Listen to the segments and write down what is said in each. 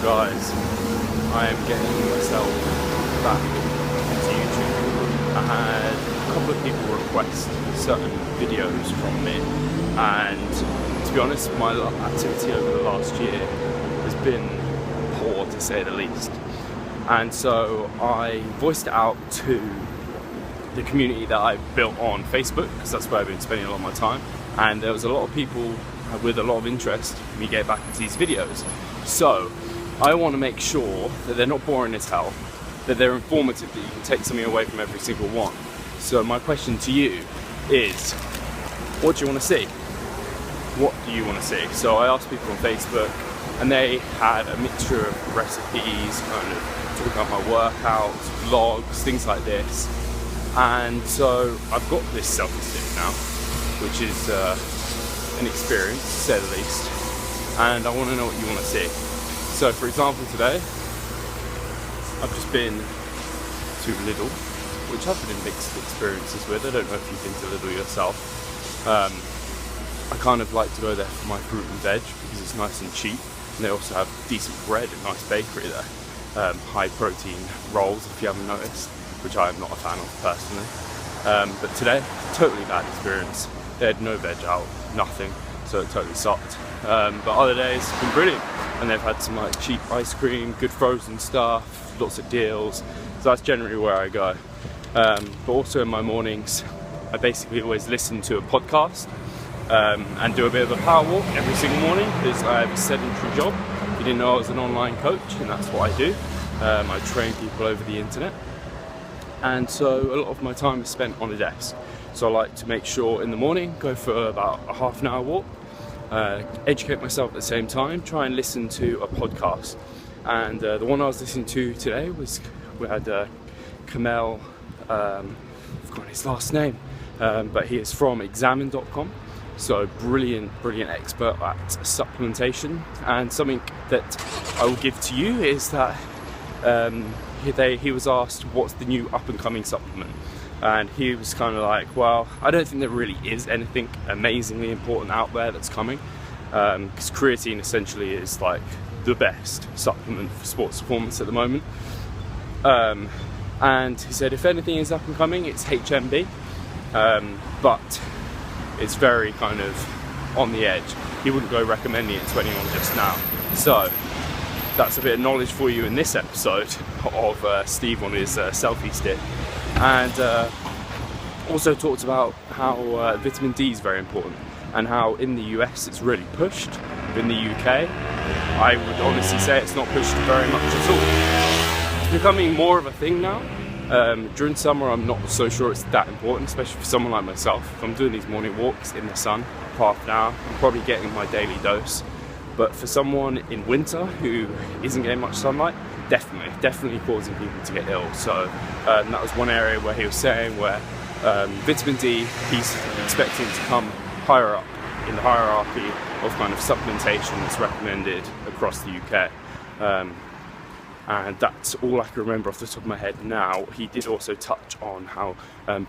guys, I am getting myself back into YouTube. I had a couple of people request certain videos from me, and to be honest, my activity over the last year has been poor, to say the least. And so I voiced it out to the community that I built on Facebook, because that's where I've been spending a lot of my time, and there was a lot of people with a lot of interest in me getting back into these videos. So I want to make sure that they're not boring as hell, that they're informative, that you can take something away from every single one. So my question to you is, what do you want to see? What do you want to see? So I asked people on Facebook, and they had a mixture of recipes, kind of talking about my workouts, vlogs, things like this. And so I've got this selfie stick now, which is an experience, to say the least, and I want to know what you want to see. So for example, today I've just been to Lidl, which I've been in mixed experiences with. I don't know if you've been to Lidl yourself. I kind of like to go there for my fruit and veg because it's nice and cheap, and they also have decent bread and nice bakery there. High protein rolls, if you haven't noticed, which I am not a fan of personally. But today, totally bad experience. They had no veg out, nothing, so it totally sucked. But other days, it's been brilliant. And they've had some like cheap ice cream, good frozen stuff, lots of deals. So that's generally where I go. But also in my mornings, I basically always listen to a podcast and do a bit of a power walk every single morning, because I have a sedentary job. If you didn't know, I was an online coach, and that's what I do. I train people over the internet. And so a lot of my time is spent on a desk. So I like to make sure in the morning, go for about a half an hour walk, educate myself at the same time, try and listen to a podcast. And the one I was listening to today was, we had Kamel, I've forgotten his last name, but he is from examine.com. So brilliant expert at supplementation. And something that I will give to you is that he was asked what's the new up and coming supplement, and he was kind of like, well, I don't think there really is anything amazingly important out there that's coming, because creatine essentially is like the best supplement for sports performance at the moment. And he said if anything is up and coming, it's HMB, but it's very kind of on the edge. He wouldn't go recommending it to anyone just now. So that's a bit of knowledge for you in this episode of Steve on his selfie stick. And also talked about how vitamin D is very important, and how in the US it's really pushed, but in the UK I would honestly say it's not pushed very much at all. It's becoming more of a thing now. During summer I'm not so sure it's that important, especially for someone like myself. If I'm doing these morning walks in the sun, half an hour, I'm probably getting my daily dose. But for someone in winter who isn't getting much sunlight, definitely causing people to get ill. So that was one area where he was saying where vitamin D, he's expecting to come higher up in the hierarchy of kind of supplementation that's recommended across the UK. And that's all I can remember off the top of my head now. He did also touch on how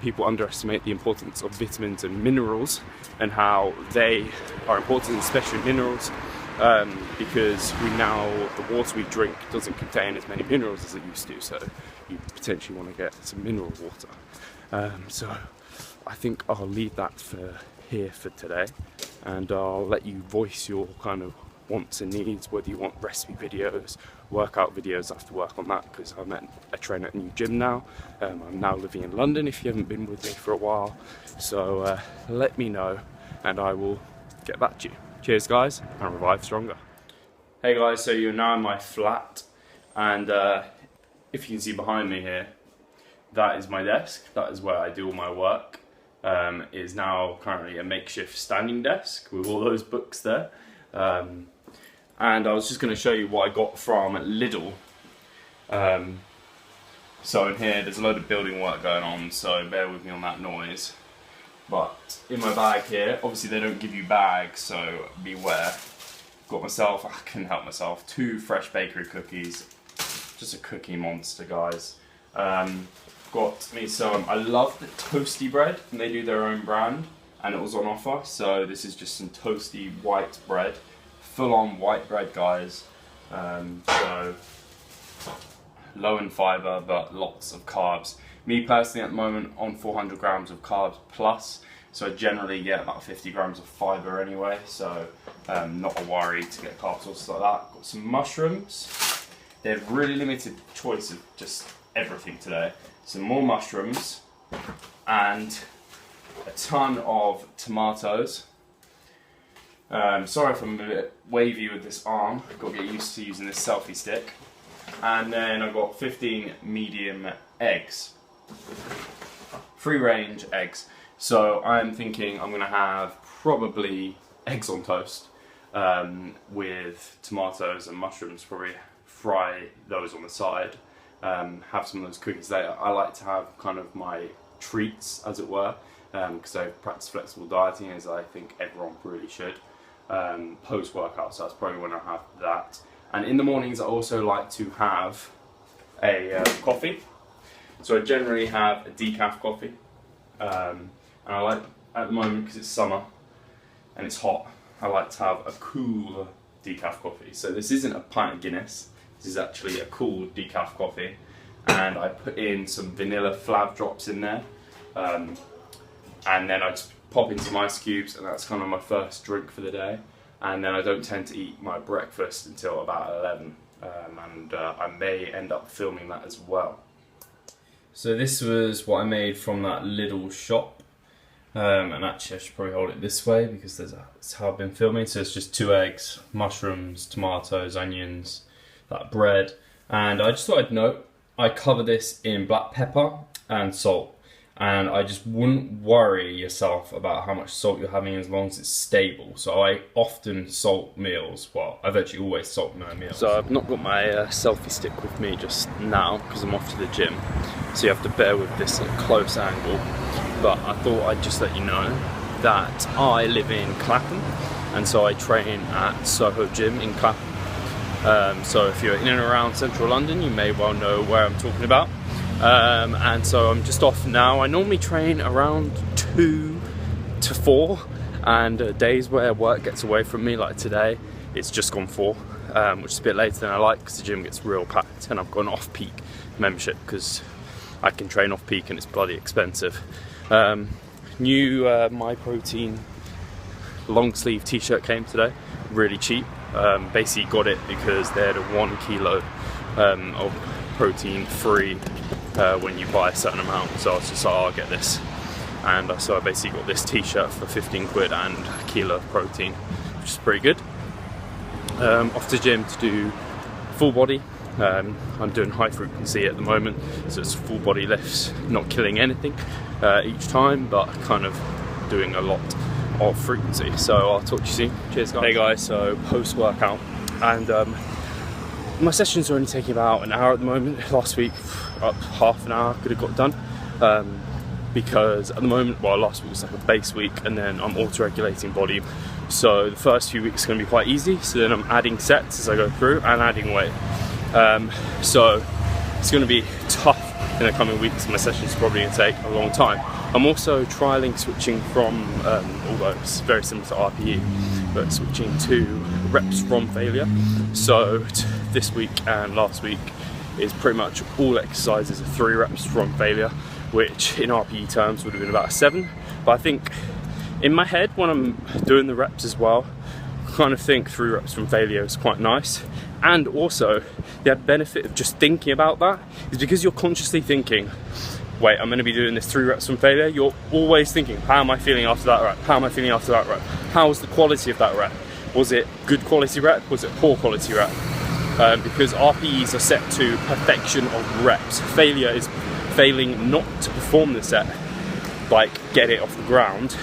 people underestimate the importance of vitamins and minerals, and how they are important, especially minerals, because the water we drink doesn't contain as many minerals as it used to, so you potentially want to get some mineral water. So I think I'll leave that here for today, and I'll let you voice your kind of wants and needs, whether you want recipe videos, workout videos. I have to work on that because I'm at a trainer at a new gym now. I'm now living in London, if you haven't been with me for a while. So let me know and I will get back to you. Cheers guys, and revive stronger. Hey guys, so you're now in my flat, and if you can see behind me here, that is my desk. That is where I do all my work. It is now currently a makeshift standing desk with all those books there. And I was just going to show you what I got from Lidl. So in here there's a load of building work going on, so bear with me on that noise. But in my bag here, obviously they don't give you bags, so beware. Got myself, I couldn't help myself, 2 fresh bakery cookies. Just a cookie monster, guys. Got me some, I love the toasty bread, and they do their own brand, and it was on offer. So this is just some toasty white bread. Full on white bread, guys. So low in fibre but lots of carbs. Me personally at the moment on 400 grams of carbs plus, so I generally get about 50 grams of fibre anyway, so not a worry to get carb sources like that. Got some mushrooms. They have really limited choice of just everything today. Some more mushrooms and a ton of tomatoes. Sorry if I'm a bit wavy with this arm, I've got to get used to using this selfie stick. And then I've got 15 medium eggs, free range eggs. So I'm thinking I'm going to have probably eggs on toast with tomatoes and mushrooms, probably fry those on the side, have some of those cookies later. I like to have kind of my treats, as it were, because I practice flexible dieting, as I think everyone really should, post-workout, so that's probably when I have that. And in the mornings I also like to have a coffee, so I generally have a decaf coffee, and I like, at the moment because it's summer and it's hot, I like to have a cool decaf coffee. So this isn't a pint of Guinness, this is actually a cool decaf coffee, and I put in some vanilla flav drops in there, and then I just pop in some ice cubes, and that's kind of my first drink for the day. And then I don't tend to eat my breakfast until about 11, and I may end up filming that as well. So this was what I made from that Lidl shop, and actually I should probably hold it this way because that's how I've been filming. So it's just 2 eggs, mushrooms, tomatoes, onions, that bread, and I just thought I'd note I cover this in black pepper and salt. And I just wouldn't worry yourself about how much salt you're having as long as it's stable. So I often salt meals, well, I've actually always salted my meals. So I've not got my selfie stick with me just now because I'm off to the gym. So you have to bear with this at a close angle. But I thought I'd just let you know that I live in Clapham, and so I train at Soho Gym in Clapham. So if you're in and around central London, you may well know where I'm talking about. And so I'm just off now. I normally train around 2 to 4, and days where work gets away from me, like today, it's just gone 4, which is a bit later than I like because the gym gets real packed, and I've got an off-peak membership because I can train off-peak and it's bloody expensive. New My Protein long sleeve t-shirt came today, really cheap. Basically got it because they had a 1 kilo of protein free when you buy a certain amount, so I was just like, oh, I'll get this, and so I basically got this t-shirt for 15 quid and a kilo of protein, which is pretty good. Off to the gym to do full body. I'm doing high frequency at the moment, so it's full body lifts, not killing anything each time, but kind of doing a lot of frequency. So I'll talk to you soon. Cheers guys. Hey guys, so post workout, and my sessions are only taking about an hour at the moment. Last week, up half an hour could have got done, because at the moment, well, last week was like a base week, and then I'm auto-regulating volume. So the first few weeks are going to be quite easy. So then I'm adding sets as I go through and adding weight. So it's going to be tough in the coming weeks. My sessions are probably going to take a long time. I'm also trialing switching from, although it's very similar to RPE, but switching to reps from failure. So this week and last week is pretty much all exercises are 3 reps from failure, which in RPE terms would have been about a 7. But I think in my head, when I'm doing the reps as well, I kind of think 3 reps from failure is quite nice. And also, the benefit of just thinking about that is because you're consciously thinking, wait, I'm going to be doing this 3 reps from failure, you're always thinking, how am I feeling after that rep? How am I feeling after that rep? How's the quality of that rep? Was it good quality rep? Was it poor quality rep? Because RPEs are set to perfection of reps. Failure is failing not to perform the set, like get it off the ground.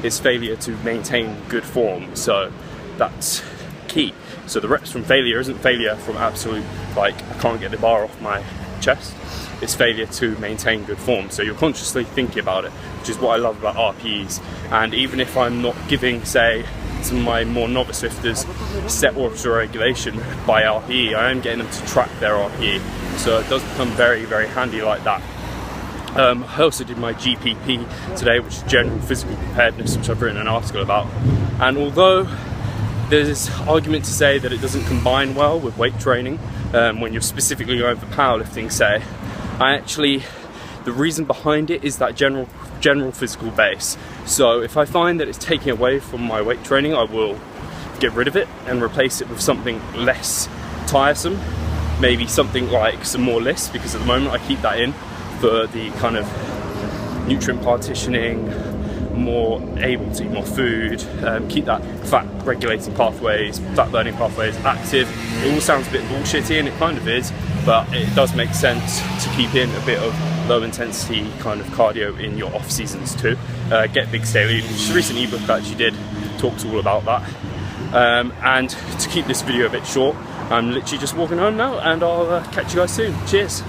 It's failure to maintain good form. So that's key. So the reps from failure isn't failure from absolute, like, I can't get the bar off my chest. It's failure to maintain good form. So you're consciously thinking about it, which is what I love about RPEs. And even if I'm not giving, say, some of my more novice lifters set auto-regulation by RPE, I am getting them to track their RPE. So it does become very, very handy like that. I also did my GPP today, which is General Physical Preparedness, which I've written an article about. And although there's this argument to say that it doesn't combine well with weight training when you're specifically going for powerlifting, say. The reason behind it is that general physical base. So if I find that it's taking away from my weight training, I will get rid of it and replace it with something less tiresome. Maybe something like some more lists, because at the moment I keep that in for the kind of nutrient partitioning, more able to eat more food, keep that fat regulating pathways, fat burning pathways active. It all sounds a bit bullshitty, and it kind of is, but it does make sense to keep in a bit of low intensity kind of cardio in your off seasons too. Get Big Stay Lean, which is a recent ebook I actually did, talks all about that. And to keep this video a bit short, I'm literally just walking home now, and I'll catch you guys soon. Cheers.